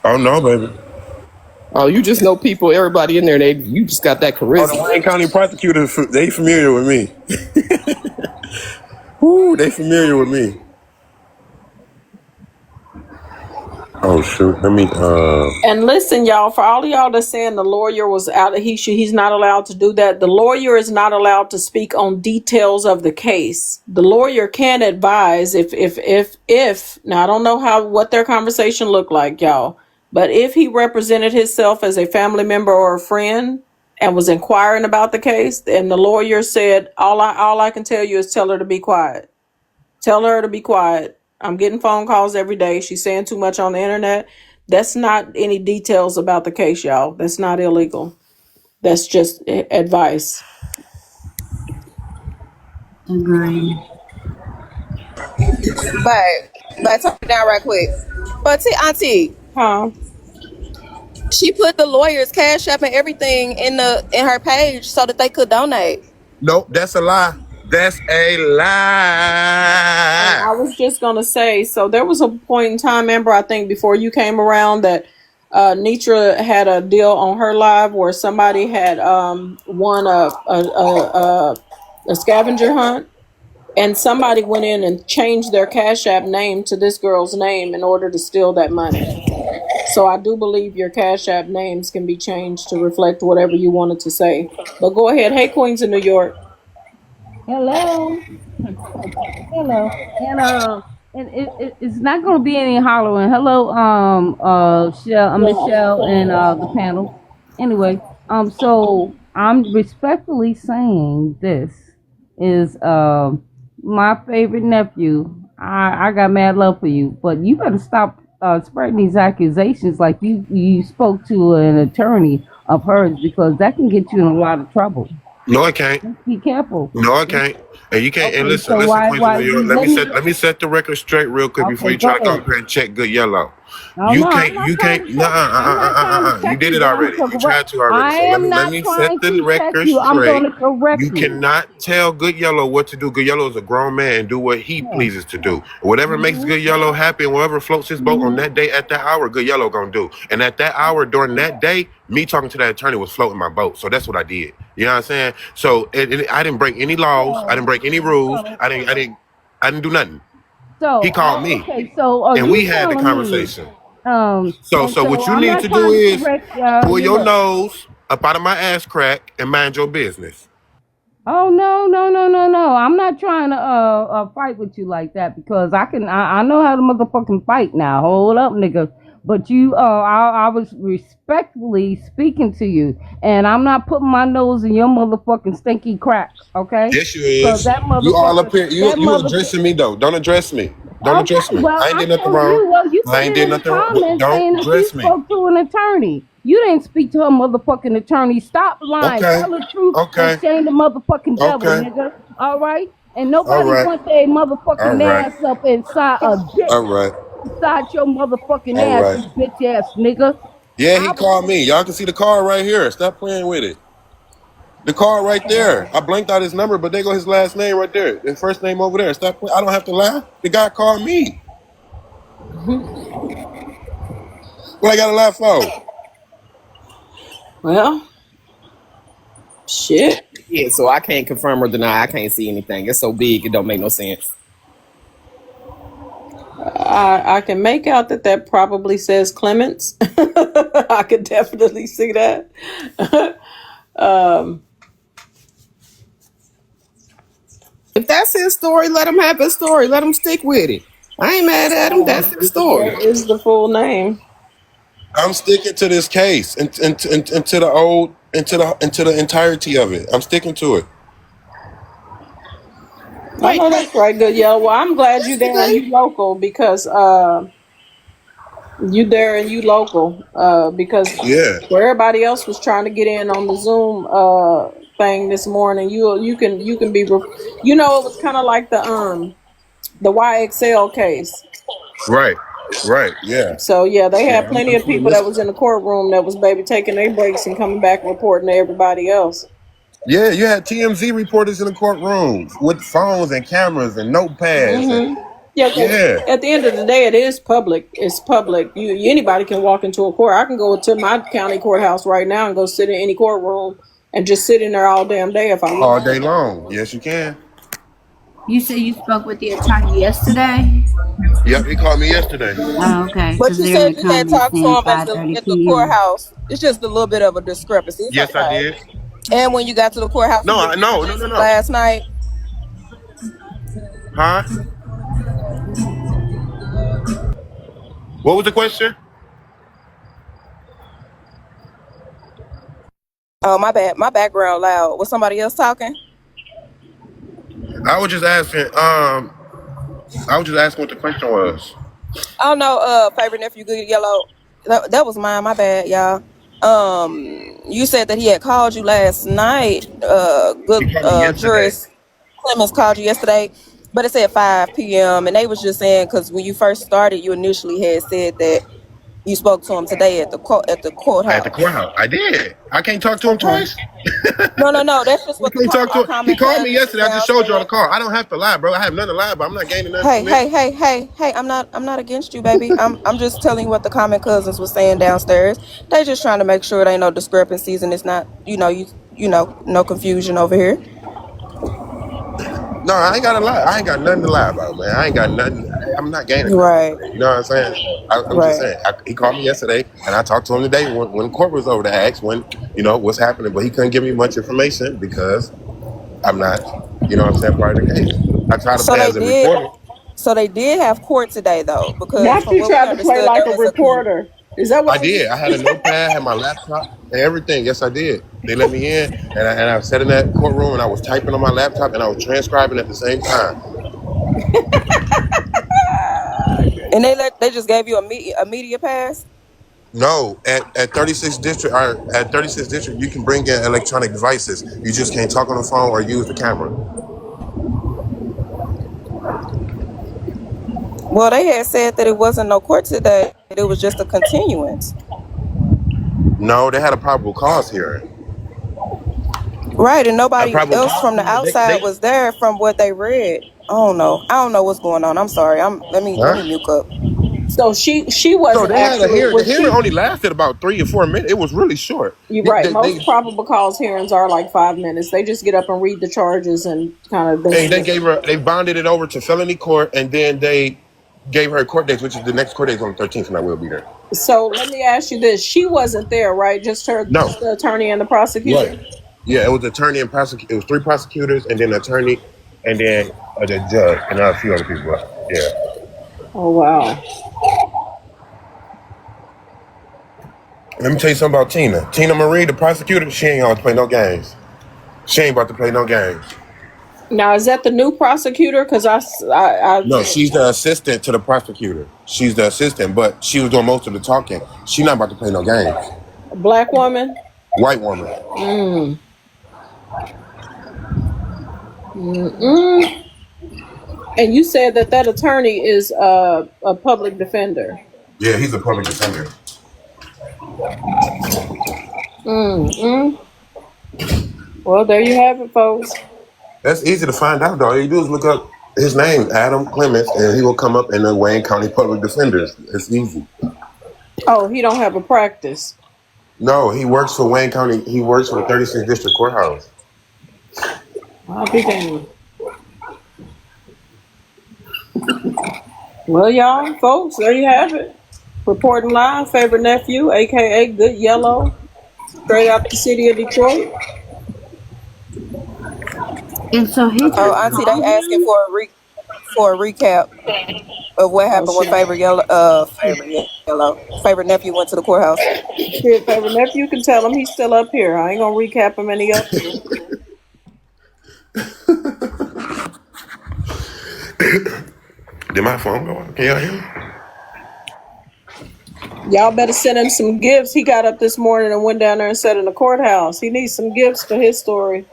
Oh no, baby. Oh, you just know people, everybody in there. You just got that Oh, the charisma. Wayne County prosecutors, they familiar with me. Woo, they familiar with me. Oh shoot, let me And listen, y'all, for all of y'all that's saying the lawyer was out, he's not allowed to do that. The lawyer is not allowed to speak on details of the case. The lawyer can advise if now I don't know what their conversation looked like, y'all, but if he represented himself as a family member or a friend and was inquiring about the case, and the lawyer said, all I can tell you is tell her to be quiet. Tell her to be quiet. I'm getting phone calls every day. She's saying too much on the internet. That's not any details about the case, y'all. That's not illegal. That's just advice. Agree. But talk it down right quick. But Auntie, Huh? she put the lawyer's cash app and everything in her page so that they could donate. nope, that's a lie. That's a And lie. I was just gonna say, so there was a point in time, Amber, I think before you came around, that Nitra had a deal on her live where somebody had won a scavenger hunt, and somebody went in and changed their Cash App name to this girl's name in order to steal that money. So I do believe your Cash App names can be changed to reflect whatever you wanted to say. But go ahead. Hey, Queens of New York. Hello, hello, and it's not going to be any hollering. Hello, Michelle, and the panel. Anyway, so I'm respectfully saying this is my favorite nephew. I got mad love for you, but you better stop spreading these accusations like you spoke to an attorney of hers, because that can get you in a lot of trouble. No, I can't. Just be careful. No, I can't. And you can't. And Okay, listen, so Queens of why New York. you Let me set the record straight real quick before okay, you go try to come ahead. up here and check Good Yellow. No, You no, I'm can't. not You trying can't. to check. I'm not trying to You check did you, it but I'm already. You correct. tried to already. I So am let not me set trying the to check record you. I'm going straight. to correct You you. cannot tell Good Yellow what to do. Good Yellow is a grown man and do what he Yeah. pleases to do. Whatever makes Mhm. Good Yellow happy and whatever floats his boat on Mhm. that day at that hour, Good Yellow gonna do. And at that hour during that day, me talking to that attorney was floating my boat. So that's what I did. You know what I'm saying? So I didn't break any laws. I didn't break any rules. So, I didn't do nothing. He so, called me okay. So, are and you we had the telling me? conversation. So So what you I'm need not to do trying to is correct pull you. your Look. nose up out of my ass crack and mind your business. Oh no, no, no, no, no! I'm not trying to fight with you like that, because I know how to motherfucking fight now. Hold up, nigga. But I was respectfully speaking to you, and I'm not putting my nose in your motherfucking stinky crack, okay? Yes, you Because is. You all up here. that You motherfucker. addressing me though. Don't address me. Don't Okay, address me. well, I ain't I'm did nothing telling wrong. you, well, you I put ain't it did in the nothing wrong. comments Don't saying that you address me. spoke to an attorney. You didn't speak to a motherfucking attorney. Stop lying. Okay. Tell the truth and Okay. shame the motherfucking devil, Okay. nigga. All right? And All nobody right. wants their All motherfucking right. ass up inside a dick All right. inside your motherfucking All ass, right. you bitch ass nigga. Yeah, he I called me. Y'all can see the card right here. Stop playing with it. The card right there. I blanked out his number, but there go his last name right there. His first name over there. Stop. I don't have to lie. The guy called me. What I got to lie for? Well, shit. Yeah, so I can't confirm or deny. I can't see anything. It's so big, it don't make no sense. I can make out that probably says Clements. I could definitely see that. If that's his story, let him have his story. Let him stick with it. I ain't mad at him. That's his story. That is the full name. I'm sticking to this case and into the old into the entirety of it. I'm sticking to it. I Wait, know that's right, good yellow. Well, I'm glad you there and you local because you there and you local because Yeah. where everybody else was trying to get in on the Zoom thing this morning, you can be you know, it was kind of like the YXL case. Right. Right. Yeah. So yeah, they Yeah. had plenty I'm of feeling people that this. was in the courtroom that was baby taking their breaks and coming back reporting to everybody else. Yeah, you had TMZ reporters in the courtrooms with phones and cameras and notepads and Yeah, because yeah. at the end of the day, it is public. It's public. Anybody can walk into a court. I can go to my county courthouse right now and go sit in any courtroom and just sit in there all damn day if I All want. day long. Yes, you can. You said you spoke with the attorney yesterday? Yep, he called me yesterday. Oh, okay, But because you they're in said the you had comments talked to saying him 5:30 at the p.m. courthouse. It's just a little bit of a discrepancy. It's Yes, I okay. did. And when you got to the courthouse, he No, didn't no, no, no, no. last night. Huh? What was the question? Oh, my bad. My background loud. Was somebody else talking? I was just asking. I was just asking what the question was. Oh no, favorite nephew, good yellow. That was mine. My bad, y'all. You said that he had called you last night. Good. He called me yesterday. Juris Clemens called you yesterday, but it said 5 p.m. and they was just saying because when you first started, you initially had said that you spoke to him today at the At the courthouse. courthouse. I did. I can't talk to him Okay. twice. No. That's just I what the can't talk to our him. He common called me passes is yesterday. I now just showed you on the saying. call. I don't have to lie, bro. I have nothing to lie about. I'm not gaining nothing Hey, from this. hey, hey, hey, hey! I'm not against you, baby. I'm just telling you what the common cousins was saying downstairs. They just trying to make sure it ain't no discrepancies and it's not, no confusion over here. No, I ain't got to lie. I ain't got nothing to lie about, man. I ain't got nothing. I'm not gaining nothing Right, from it. You know what I'm saying? I'm just right. saying. He called me yesterday, and I talked to him today when court was over to ask what's happening, but he couldn't give me much information because I'm not, what I'm saying, part of the case. I try to So play they as a did. reporter. So they did have court today, though, because Not from you what we tried to play understood, like there a was a. reporter. Is that I what did. I had a notepad, had my laptop, and everything. Yes, I did. They let me in, and I sat in that courtroom, and I was typing on my laptop, and I was transcribing at the same time. And they just gave you a media pass. No, at 36 district or at 36 district, you can bring in electronic devices. You just can't talk on the phone or use the camera. Well, they had said that it wasn't no court today. It was just a continuance. No, they had a probable cause hearing. Right, and A nobody probable else cause from the hearing. outside was there from what they read. I don't know. I don't know what's going on. I'm sorry. Let me Huh? mute up. so she So wasn't they had a actually hearing. The was hearing she only lasted about 3 or 4 minutes. It was really short. you're They, right. they, Most they probable cause hearings are like 5 minutes. They just get up and read the charges and kind of and they then. gave her. They bonded it over to felony court, and then they gave her court dates, which is the next court date on the 13th, and I will be there. So let me ask you this: she wasn't there, right? No, Just the attorney and the prosecutor. right. Yeah, it was attorney and prosecutor. It was 3 prosecutors, and then attorney, and then the judge, and a few other people. Yeah. Oh wow. Let me tell you something about Tina. Tina Marie, the prosecutor, she ain't going to play no games. She ain't about to play no games. Now is that the new prosecutor? Because No, she's the assistant to the prosecutor. She's the assistant, but she was doing most of the talking. She not about to play no games. black woman. White woman. Mm. Mm-mm. And you said that attorney is a public defender. Yeah, he's a public defender. Mm-mm. Well, there you have it, folks. That's easy to find out, though. All you do is look up his name, Adam Clements, and he will come up in the Wayne County Public Defenders. It's easy. Oh, he don't have a practice. No, he works for Wayne County. He works for the 36th District Courthouse. I'll be damned. Well, y'all, folks, there you have it. Reporting live, favorite nephew, aka Good Yellow, straight out the city of Detroit. And so he Oh, just Auntie, they called asking him? for a for a recap of what Oh happened when shit. favorite nephew went to the courthouse. Shit, favorite nephew, you can tell him he's still up here. I ain't gonna recap him any up here. Did my phone go off? Can y'all hear me? Y'all better send him some gifts. He got up this morning and went down there and sat in the courthouse. He needs some gifts for his story.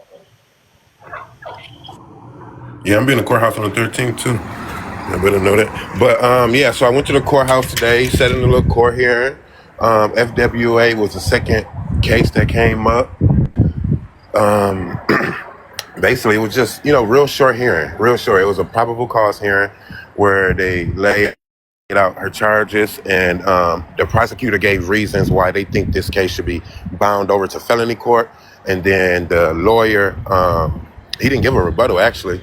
Yeah, I'm being in the courthouse on the 13th too. I better know that. But yeah, so I went to the courthouse today, sat in the little court hearing. FWA was the second case that came up. Basically, it was just, real short hearing, real short. It was a probable cause hearing where they laid out her charges, and the prosecutor gave reasons why they think this case should be bound over to felony court. And then the lawyer, he didn't give a rebuttal, actually.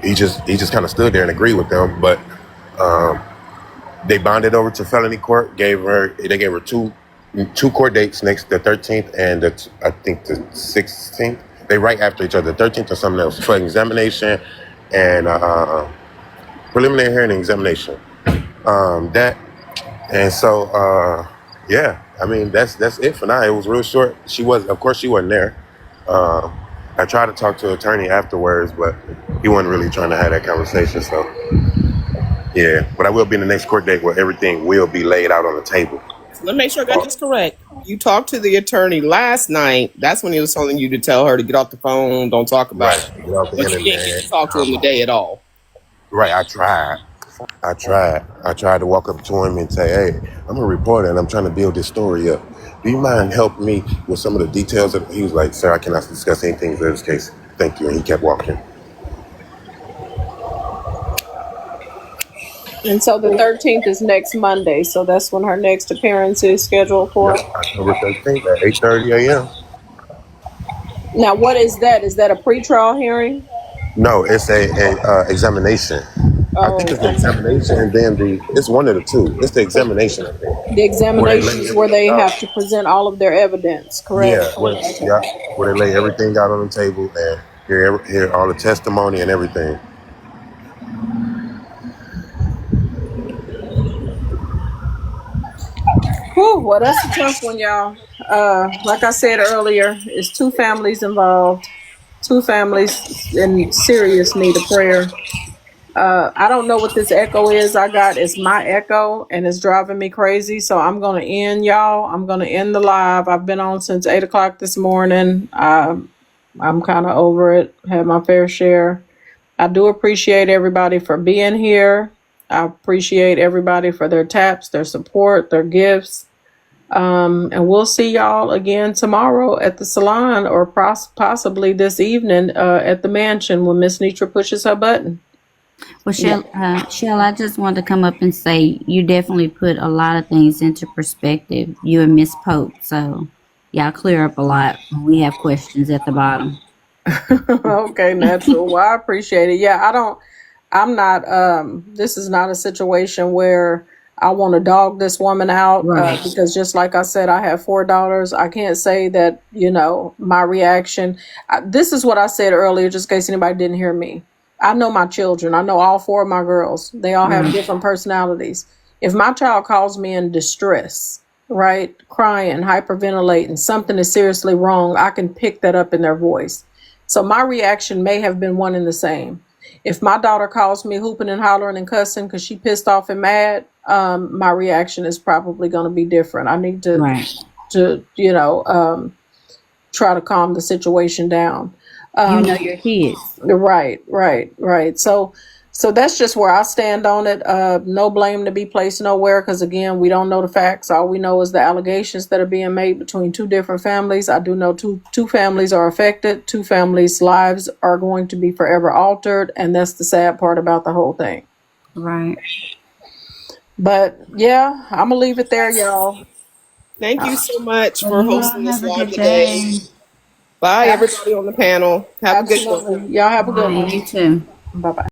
He just kind of stood there and agreed with them, but they bonded over to felony court. They gave her two court dates, next the 13th and I think the 16th. They right after each other. The 13th or something else for examination and preliminary hearing and examination. That and so yeah. I mean that's it for now. It was real short. Of course she wasn't there. I tried to talk to an attorney afterwards, but he wasn't really trying to have that conversation. So yeah, but I will be in the next court date where everything will be laid out on the table. Let me make sure I got this correct. You talked to the attorney last night. That's when he was telling you to tell her to get off the phone, don't talk about it. Get off the But you didn't get to talk to him today at all. Right, I tried. I tried to walk up to him and say, hey, I'm a reporter and I'm trying to build this story up. Do you mind helping me with some of the details? He was like, sir, I cannot discuss anything in this case. Thank you. And he kept walking. And so the 13th is next Monday. So that's when her next appearance is scheduled for. Yep, October 13th at 8:30 a.m. Now, what is that? Is that a pretrial hearing? No, it's a examination. I think it's the examination and then it's one of the two. It's the examination, I think. The examination is where they have to present all of their evidence, correct? Yeah, where they lay everything out on the table and hear all the testimony and everything. Whew, well, that's a tough one, y'all. Like I said earlier, it's two families involved. Two families in serious need of prayer. I don't know what this echo is I got. It's my echo, and it's driving me crazy. So I'm going to end, y'all. I'm going to end the live. I've been on since 8 o'clock this morning. I'm kind of over it. Had my fair share. I do appreciate everybody for being here. I appreciate everybody for their taps, their support, their gifts. And we'll see y'all again tomorrow at the salon or possibly this evening at the mansion when Miss Nitra pushes her button. Well, Shell, I just wanted to come up and say you definitely put a lot of things into perspective. You and Miss Pope, so y'all clear up a lot. We have questions at the bottom. Okay, natural. Well, I appreciate it. Yeah, I'm not, this is not a situation where I want to dog this woman out Right. Because just like I said, I have 4 daughters. I can't say that, my reaction. This is what I said earlier, just in case anybody didn't hear me. I know my children. I know all 4 of my girls. They all have different personalities. If my child calls me in distress, right, crying, hyperventilating, something is seriously wrong, I can pick that up in their voice. So my reaction may have been one and the same. If my daughter calls me hooping and hollering and cussing because she pissed off and mad, my reaction is probably going to be different. I need to, try to calm the situation down. You know your kids. Right. So that's just where I stand on it. No blame to be placed nowhere because, again, we don't know the facts. All we know is the allegations that are being made between 2 different families. I do know two families are affected. 2 families' lives are going to be forever altered. And that's the sad part about the whole thing. Right. But, yeah, I'm going to leave it there, y'all. Thank you so much for hosting this Have a live good today. day. Bye, everybody on the panel. Have a good one. Absolutely. Y'all have a good one. You too. Bye-bye.